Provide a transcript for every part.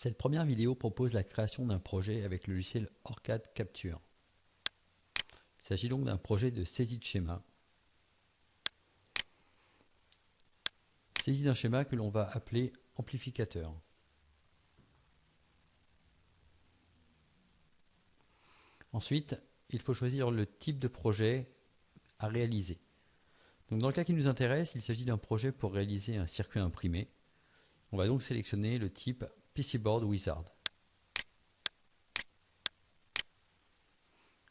Cette première vidéo propose la création d'un projet avec le logiciel OrCAD Capture. Il s'agit donc d'un projet de saisie de schéma. Saisie d'un schéma que l'on va appeler amplificateur. Ensuite, il faut choisir le type de projet à réaliser. Donc dans le cas qui nous intéresse, il s'agit d'un projet pour réaliser un circuit imprimé. On va donc sélectionner le type PCBoard Wizard.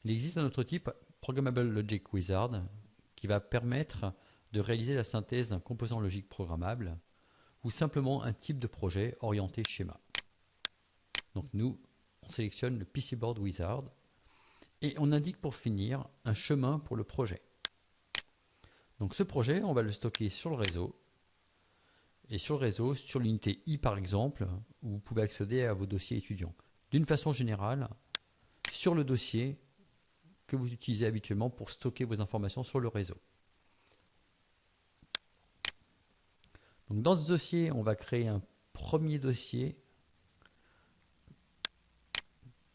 Il existe un autre type, Programmable Logic Wizard, qui va permettre de réaliser la synthèse d'un composant logique programmable ou simplement un type de projet orienté schéma. Donc nous, on sélectionne le PCBoard Wizard et on indique pour finir un chemin pour le projet. Donc ce projet, on va le stocker sur le réseau. Et sur le réseau, sur l'unité I par exemple, où vous pouvez accéder à vos dossiers étudiants. D'une façon générale, sur le dossier que vous utilisez habituellement pour stocker vos informations sur le réseau. Donc dans ce dossier, on va créer un premier dossier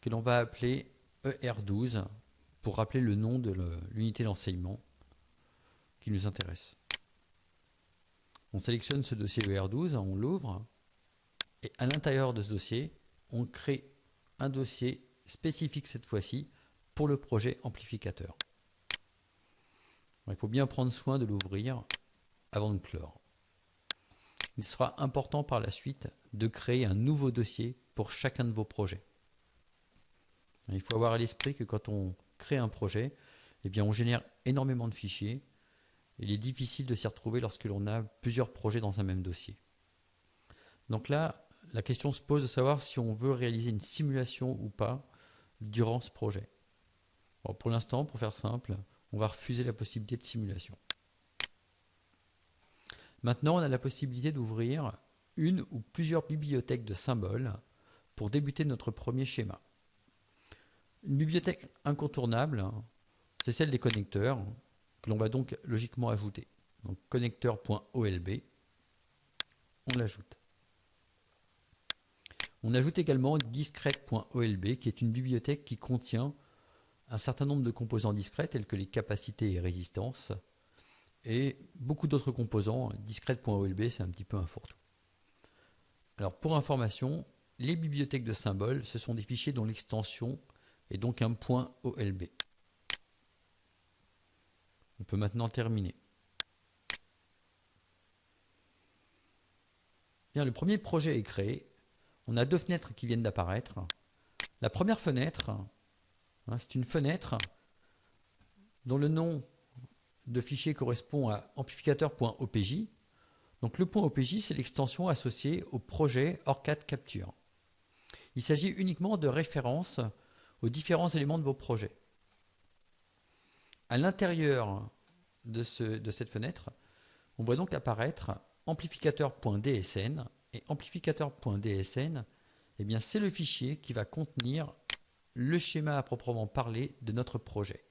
que l'on va appeler ER12 pour rappeler le nom de l'unité d'enseignement qui nous intéresse. On sélectionne ce dossier ER12, on l'ouvre et à l'intérieur de ce dossier, on crée un dossier spécifique cette fois-ci pour le projet amplificateur. Il faut bien prendre soin de l'ouvrir avant de clore. Il sera important par la suite de créer un nouveau dossier pour chacun de vos projets. Il faut avoir à l'esprit que quand on crée un projet, eh bien on génère énormément de fichiers. Il est difficile de s'y retrouver lorsque l'on a plusieurs projets dans un même dossier. Donc là, la question se pose de savoir si on veut réaliser une simulation ou pas durant ce projet. Bon, pour l'instant, pour faire simple, on va refuser la possibilité de simulation. Maintenant, on a la possibilité d'ouvrir une ou plusieurs bibliothèques de symboles pour débuter notre premier schéma. Une bibliothèque incontournable, c'est celle des connecteurs, que l'on va donc logiquement ajouter. Donc connecteur.olb, on l'ajoute. On ajoute également discrete.olb, qui est une bibliothèque qui contient un certain nombre de composants discrets tels que les capacités et résistances et beaucoup d'autres composants. Discrete.olb, c'est un petit peu un fourre-tout. Alors pour information, les bibliothèques de symboles, ce sont des fichiers dont l'extension est donc un .olb. On peut maintenant terminer. Bien, le premier projet est créé. On a deux fenêtres qui viennent d'apparaître. La première fenêtre, c'est une fenêtre dont le nom de fichier correspond à amplificateur.opj. Donc le .opj, c'est l'extension associée au projet OrCAD Capture. Il s'agit uniquement de références aux différents éléments de vos projets. À l'intérieur de cette fenêtre, on voit donc apparaître amplificateur.dsn et amplificateur.dsn, eh bien c'est le fichier qui va contenir le schéma à proprement parler de notre projet.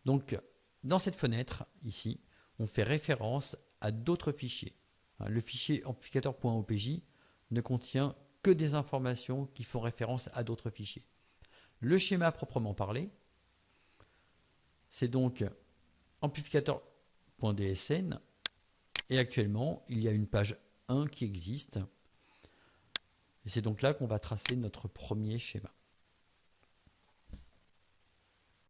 Donc dans cette fenêtre ici, on fait référence à d'autres fichiers. Le fichier amplificateur.opj ne contient que des informations qui font référence à d'autres fichiers. Le schéma à proprement parler, c'est donc amplificateur.dsn et actuellement il y a une page 1 qui existe et c'est donc là qu'on va tracer notre premier schéma.